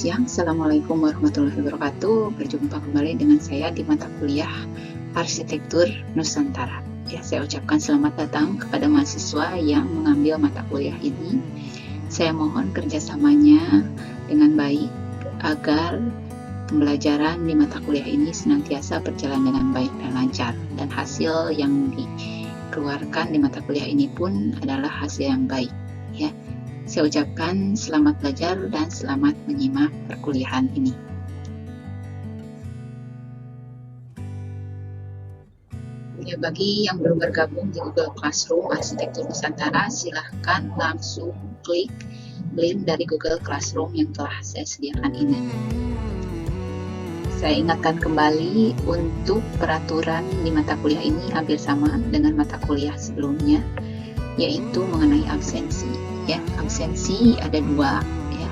siang, Assalamualaikum warahmatullahi wabarakatuh. Berjumpa kembali dengan saya di mata kuliah Arsitektur Nusantara. Ya, saya ucapkan selamat datang kepada mahasiswa yang mengambil mata kuliah ini. Saya mohon kerjasamanya dengan baik agar pembelajaran di mata kuliah ini senantiasa berjalan dengan baik dan lancar. Dan hasil yang dikeluarkan di mata kuliah ini pun adalah hasil yang baik. Ya. Saya ucapkan selamat belajar dan selamat menyimak perkuliahan ini. Ya, bagi yang belum bergabung di Google Classroom Arsitektur Nusantara, silahkan langsung klik link dari Google Classroom yang telah saya sediakan ini. Saya ingatkan kembali untuk peraturan di mata kuliah ini hampir sama dengan mata kuliah sebelumnya, yaitu mengenai absensi. Ya, absensi ada dua, ya,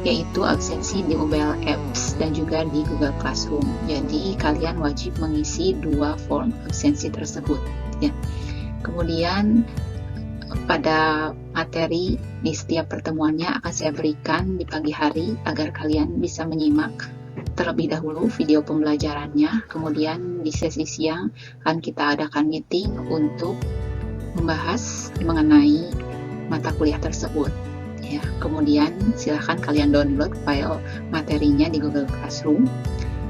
yaitu absensi di mobile apps dan juga di Google Classroom. Jadi kalian wajib mengisi dua form absensi tersebut. Ya. Kemudian pada materi di setiap pertemuannya akan saya berikan di pagi hari agar kalian bisa menyimak terlebih dahulu video pembelajarannya. Kemudian di sesi siang akan kita adakan meeting untuk membahas mengenai mata kuliah tersebut. Ya, kemudian silahkan kalian download file materinya di Google Classroom.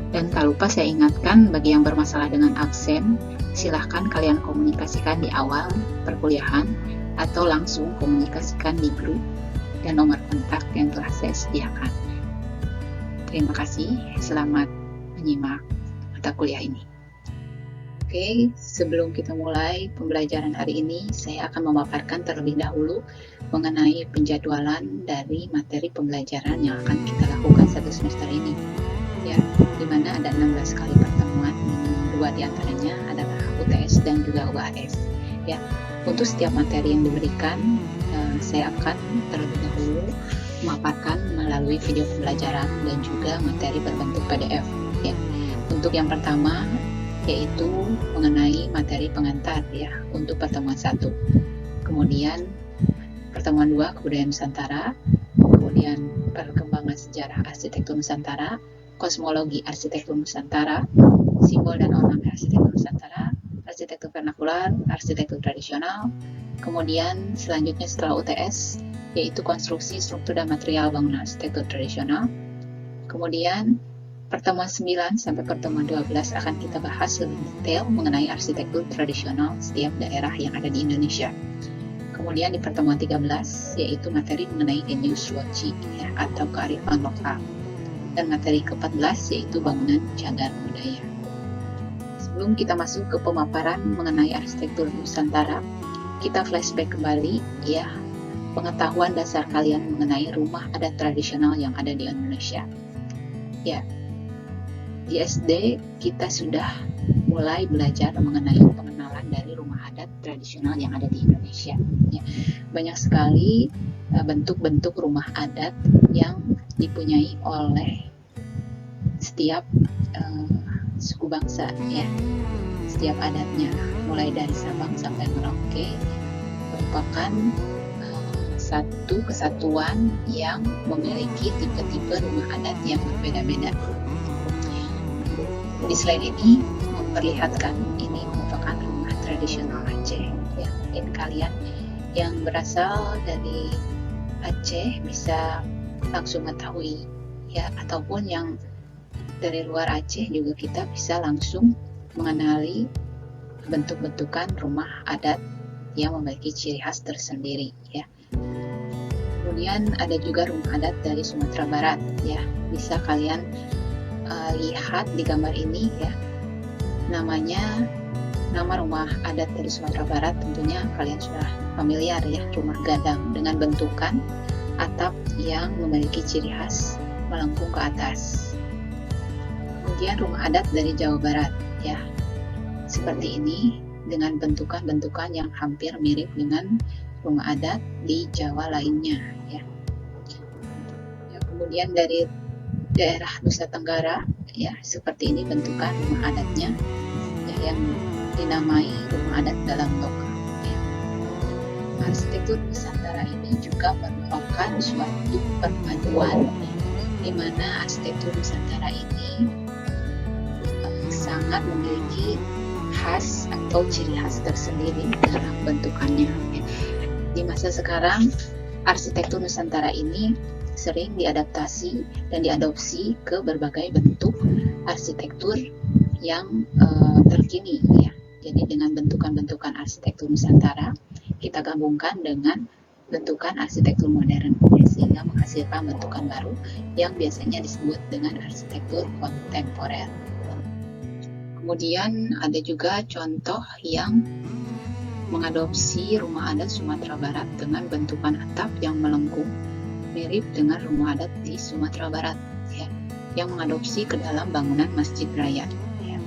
Dan tak lupa saya ingatkan bagi yang bermasalah dengan absen, silahkan kalian komunikasikan di awal perkuliahan atau langsung komunikasikan di grup dan nomor kontak yang telah saya sediakan. Terima kasih, selamat menyimak mata kuliah ini. Oke, sebelum kita mulai pembelajaran hari ini, saya akan memaparkan terlebih dahulu mengenai penjadwalan dari materi pembelajaran yang akan kita lakukan satu semester ini. Ya, di mana ada 16 kali pertemuan, dua diantaranya adalah UTS dan juga UAS. Ya, untuk setiap materi yang diberikan, saya akan terlebih dahulu memaparkan melalui video pembelajaran dan juga materi berbentuk PDF. Ya, untuk yang pertama yaitu mengenai materi pengantar ya untuk pertemuan 1. Kemudian pertemuan 2 kebudayaan Nusantara, kemudian perkembangan sejarah arsitektur Nusantara, kosmologi arsitektur Nusantara, simbol dan ornamen arsitektur Nusantara, arsitektur vernakular, arsitektur tradisional. Kemudian selanjutnya setelah UTS yaitu konstruksi, struktur dan material bangunan arsitektur tradisional. Kemudian pertemuan 9 sampai pertemuan 12 akan kita bahas lebih detail mengenai arsitektur tradisional setiap daerah yang ada di Indonesia. Kemudian di pertemuan 13 yaitu materi mengenai Indius Loci ya, atau kearifan lokal. Dan materi ke-14 yaitu bangunan cagar budaya. Sebelum kita masuk ke pemaparan mengenai arsitektur Nusantara, kita flashback kembali ya pengetahuan dasar kalian mengenai rumah adat tradisional yang ada di Indonesia. Ya, di SD kita sudah mulai belajar mengenai pengenalan dari rumah adat tradisional yang ada di Indonesia. Ya, banyak sekali bentuk-bentuk rumah adat yang dipunyai oleh setiap suku bangsa, ya, setiap adatnya, mulai dari Sabang sampai Merauke, merupakan satu kesatuan yang memiliki tipe-tipe rumah adat yang berbeda-beda. Di slide ini memperlihatkan ini merupakan rumah tradisional Aceh. Ya, mungkin kalian yang berasal dari Aceh bisa langsung mengetahui ya, ataupun yang dari luar Aceh juga kita bisa langsung mengenali bentuk-bentukan rumah adat yang memiliki ciri khas tersendiri ya. Kemudian ada juga rumah adat dari Sumatera Barat ya. Bisa kalian lihat di gambar ini ya, nama rumah adat dari Sumatera Barat tentunya kalian sudah familiar ya, rumah gadang dengan bentukan atap yang memiliki ciri khas melengkung ke atas. Kemudian rumah adat dari Jawa Barat ya, seperti ini dengan bentukan-bentukan yang hampir mirip dengan rumah adat di Jawa lainnya ya. Kemudian dari daerah Nusa Tenggara ya, seperti ini bentukan rumah adatnya ya, yang dinamai rumah adat dalam lokal ya. Arsitektur Nusantara ini juga merupakan suatu perpaduan di mana arsitektur Nusantara ini sangat memiliki khas atau ciri khas tersendiri dalam bentukannya. Di masa sekarang, arsitektur Nusantara ini sering diadaptasi dan diadopsi ke berbagai bentuk arsitektur yang terkini, ya. Jadi dengan bentukan-bentukan arsitektur Nusantara kita gabungkan dengan bentukan arsitektur modern, sehingga menghasilkan bentukan baru yang biasanya disebut dengan arsitektur kontemporer. Kemudian ada juga contoh yang mengadopsi rumah adat Sumatera Barat dengan bentukan atap yang melengkung mirip dengan rumah adat di Sumatera Barat, ya, yang mengadopsi ke dalam bangunan Masjid Raya. Ya.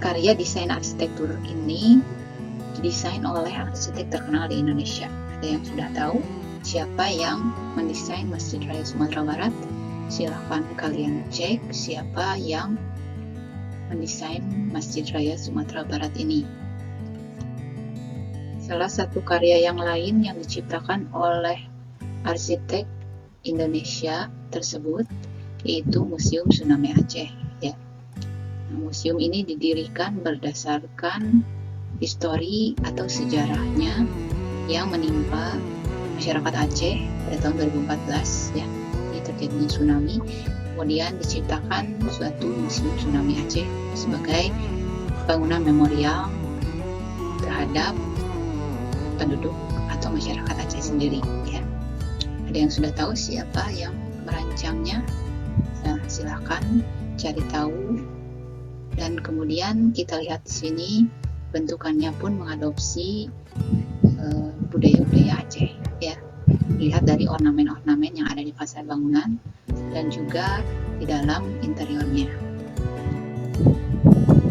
Karya desain arsitektur ini didesain oleh arsitek terkenal di Indonesia. Ada yang sudah tahu siapa yang mendesain Masjid Raya Sumatera Barat? Silahkan kalian cek siapa yang mendesain Masjid Raya Sumatera Barat ini. Salah satu karya yang lain yang diciptakan oleh arsitek Indonesia tersebut yaitu Museum Tsunami Aceh. Ya. Nah, museum ini didirikan berdasarkan histori atau sejarahnya yang menimpa masyarakat Aceh pada tahun 2014, ya. Ini terjadinya tsunami. Kemudian diciptakan suatu Museum Tsunami Aceh sebagai bangunan memorial terhadap penduduk atau masyarakat Aceh sendiri, ya. Ada yang sudah tahu siapa yang merancangnya? Nah, silakan cari tahu. Dan kemudian kita lihat di sini bentukannya pun mengadopsi budaya-budaya Aceh, ya. Lihat dari ornamen-ornamen yang ada di fasad bangunan dan juga di dalam interiornya.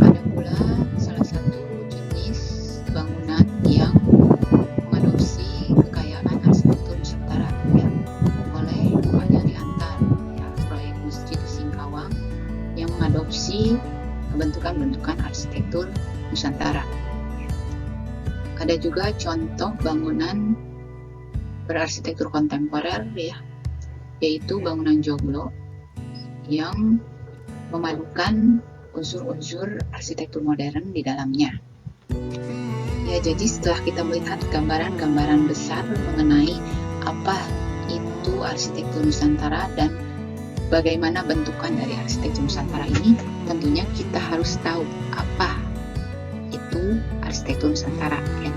Ada pula salah satu jenis bangunan yang mengadopsi kekayaan arsitektur Nusantara, ya, oleh Pak Jali Antar, ya, proyek Masjid Singkawang yang mengadopsi bentukan-bentukan arsitektur Nusantara. Ada juga contoh bangunan berarsitektur kontemporer, ya, yaitu bangunan joglo yang memadukan unsur-unsur arsitektur modern di dalamnya. Ya, jadi setelah kita melihat gambaran-gambaran besar mengenai apa itu arsitektur Nusantara dan bagaimana bentukan dari arsitektur Nusantara ini, tentunya kita harus tahu apa itu arsitektur Nusantara, ya.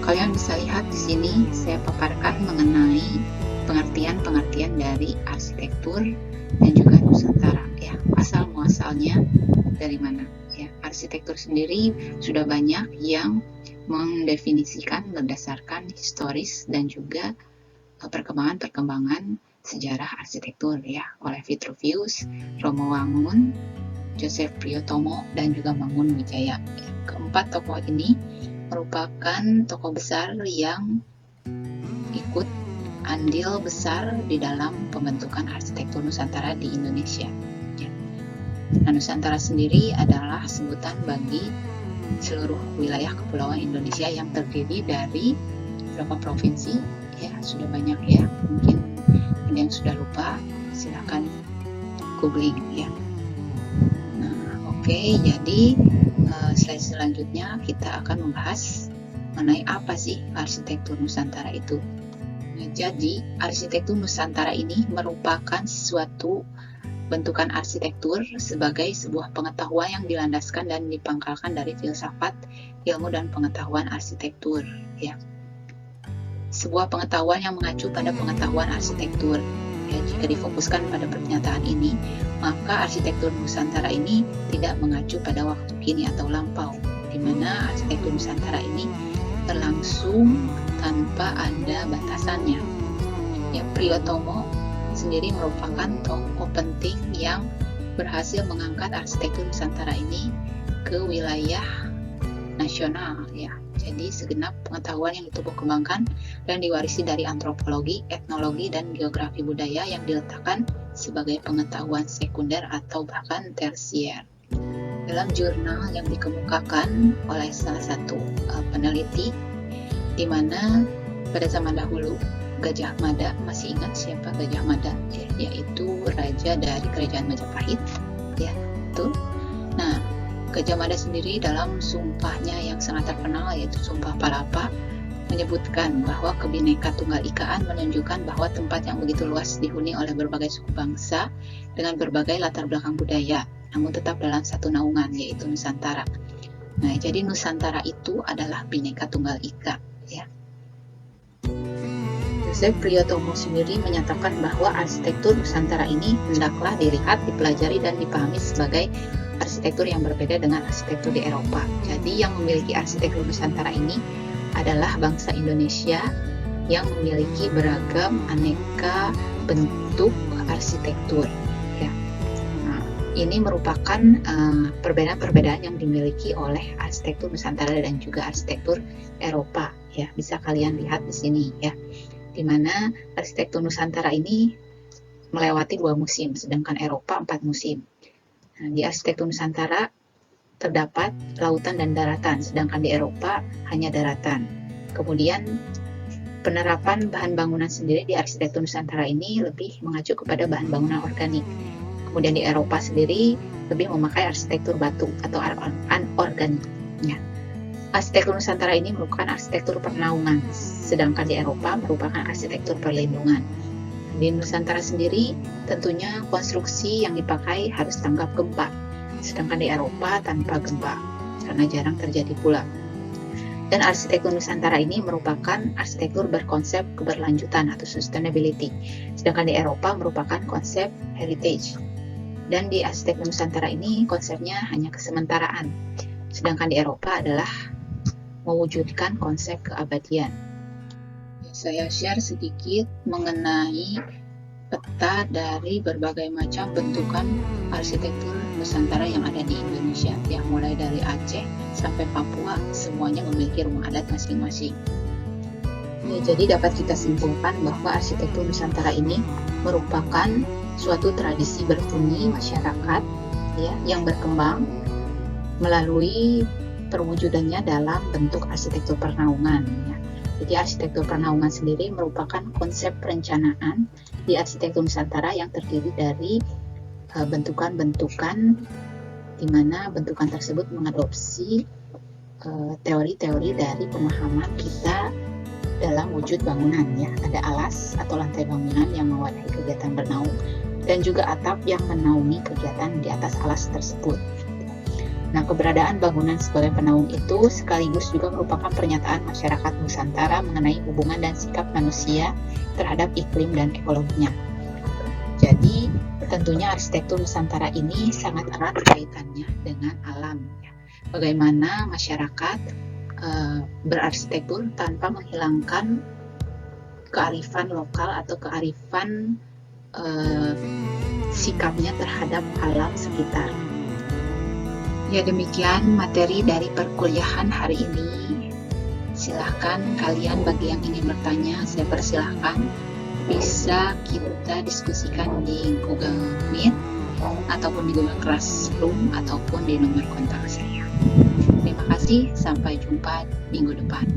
Kalian bisa lihat di sini saya paparkan mengenai pengertian-pengertian dari arsitektur dan juga Nusantara, ya, asal muasalnya dari mana, ya. Arsitektur sendiri sudah banyak yang mendefinisikan berdasarkan historis dan juga perkembangan-perkembangan sejarah arsitektur, ya, oleh Vitruvius, Romo Wangun, Joseph Priyotomo, dan juga Mangun Wijaya. Ya. Keempat tokoh ini merupakan tokoh besar yang ikut andil besar di dalam pembentukan arsitektur Nusantara di Indonesia. Ya. Nah, Nusantara sendiri adalah sebutan bagi seluruh wilayah kepulauan Indonesia yang terdiri dari beberapa provinsi, ya, sudah banyak, ya. Mungkin ada yang sudah lupa, silakan googling, ya. Nah, oke, jadi slide selanjutnya kita akan membahas mengenai apa sih arsitektur Nusantara itu. Nah, jadi arsitektur Nusantara ini merupakan suatu bentukan arsitektur sebagai sebuah pengetahuan yang dilandaskan dan dipangkalkan dari filsafat, ilmu, dan pengetahuan arsitektur, ya. Sebuah pengetahuan yang mengacu pada pengetahuan arsitektur. Ya, jika difokuskan pada pernyataan ini, maka arsitektur Nusantara ini tidak mengacu pada waktu kini atau lampau, di mana arsitektur Nusantara ini berlangsung tanpa ada batasannya. Ya, Priyotomo sendiri merupakan tokoh penting yang berhasil mengangkat arsitektur Nusantara ini ke wilayah nasional, ya. Jadi segenap pengetahuan yang ditubuh kembangkan dan diwarisi dari antropologi, etnologi, dan geografi budaya yang diletakkan sebagai pengetahuan sekunder atau bahkan tersier. Dalam jurnal yang dikemukakan oleh salah satu peneliti, di mana pada zaman dahulu Gajah Mada. Masih ingat siapa Gajah Mada? Ya, yaitu raja dari kerajaan Majapahit. Ya, betul. Nah, Gajah Mada sendiri dalam sumpahnya yang sangat terkenal, yaitu Sumpah Palapa, menyebutkan bahwa Kebhinneka Tunggal Ikaan menunjukkan bahwa tempat yang begitu luas dihuni oleh berbagai suku bangsa dengan berbagai latar belakang budaya, namun tetap dalam satu naungan, yaitu Nusantara. Nah, jadi Nusantara itu adalah Bhinneka Tunggal Ika, ya. Joseph Priyotomo sendiri menyatakan bahwa arsitektur Nusantara ini hendaklah dilihat, dipelajari, dan dipahami sebagai arsitektur yang berbeda dengan arsitektur di Eropa. Jadi yang memiliki arsitektur Nusantara ini adalah bangsa Indonesia yang memiliki beragam aneka bentuk arsitektur. Ya. Nah, ini merupakan perbedaan-perbedaan yang dimiliki oleh arsitektur Nusantara dan juga arsitektur Eropa. Ya, bisa kalian lihat di sini, ya, di mana arsitektur Nusantara ini melewati 2 musim, sedangkan Eropa 4 musim. Nah, di arsitektur Nusantara terdapat lautan dan daratan, sedangkan di Eropa hanya daratan. Kemudian penerapan bahan bangunan sendiri di arsitektur Nusantara ini lebih mengacu kepada bahan bangunan organik. Kemudian di Eropa sendiri lebih memakai arsitektur batu atau anorganik. Ya. Arsitektur Nusantara ini merupakan arsitektur pernaungan, sedangkan di Eropa merupakan arsitektur perlindungan. Di Nusantara sendiri tentunya konstruksi yang dipakai harus tanggap gempa, sedangkan di Eropa tanpa gempa, karena jarang terjadi pula. Dan arsitektur Nusantara ini merupakan arsitektur berkonsep keberlanjutan atau sustainability, sedangkan di Eropa merupakan konsep heritage. Dan di arsitektur Nusantara ini konsepnya hanya kesementaraan, sedangkan di Eropa adalah mewujudkan konsep keabadian. Saya share sedikit mengenai peta dari berbagai macam bentukan arsitektur Nusantara yang ada di Indonesia, ya, mulai dari Aceh sampai Papua, semuanya memiliki rumah adat masing-masing. Ya, jadi dapat kita simpulkan bahwa arsitektur Nusantara ini merupakan suatu tradisi berhuni masyarakat, ya, yang berkembang melalui perwujudannya dalam bentuk arsitektur pernaungan. Ya. Jadi arsitektur pernaungan sendiri merupakan konsep perencanaan di arsitektur Nusantara yang terdiri dari bentukan-bentukan di mana bentukan tersebut mengadopsi teori-teori dari pemahaman kita dalam wujud bangunan. Ya. Ada alas atau lantai bangunan yang mewadahi kegiatan bernaung dan juga atap yang menaungi kegiatan di atas alas tersebut. Nah, keberadaan bangunan sebagai penaung itu sekaligus juga merupakan pernyataan masyarakat Nusantara mengenai hubungan dan sikap manusia terhadap iklim dan ekologinya. Jadi, tentunya arsitektur Nusantara ini sangat erat kaitannya dengan alam. Bagaimana masyarakat berarsitektur tanpa menghilangkan kearifan lokal atau kearifan sikapnya terhadap alam sekitar. Ya, demikian materi dari perkuliahan hari ini. Silahkan kalian bagi yang ingin bertanya, saya persilahkan. Bisa kita diskusikan di Google Meet, ataupun di Google Classroom, ataupun di nomor kontak saya. Terima kasih, sampai jumpa minggu depan.